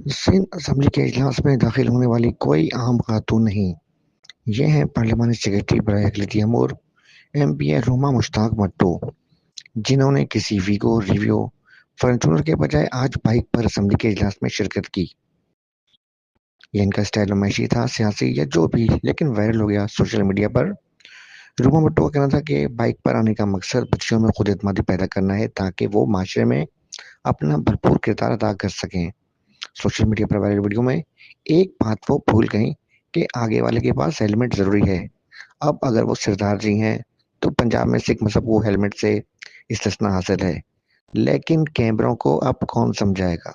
Sindh assembly کے اجلاس میں داخل ہونے والی کوئی عام خاتون نہیں۔ یہ ہیں پارلیمانی سیکرٹری برائے اقلیتی امور ایم پی اے روما مشتاق مٹو، جنہوں نے کسی ویگو ریویو فارچونر کے بجائے آج بائک پر اسمبلی کے اجلاس میں شرکت کی۔ یہ ان کا اسٹائل نمائشی تھا، سیاسی یا جو بھی، لیکن وائرل ہو گیا سوشل میڈیا پر۔ روما مٹو کا کہنا تھا کہ بائک پر آنے کا مقصد بچیوں میں خود اعتمادی پیدا کرنا ہے تاکہ وہ معاشرے میں اپنا بھرپور کردار ادا کر سکیں۔ سوشل میڈیا پر وائرل ویڈیو میں ایک بات وہ بھول گئیں کہ آگے والے کے پاس ہیلمٹ ضروری ہے۔ اب اگر وہ سردار جی ہیں تو پنجاب میں سکھ مذہب کو ہیلمٹ سے استثنا حاصل ہے، لیکن کیمروں کو اب کون سمجھائے گا؟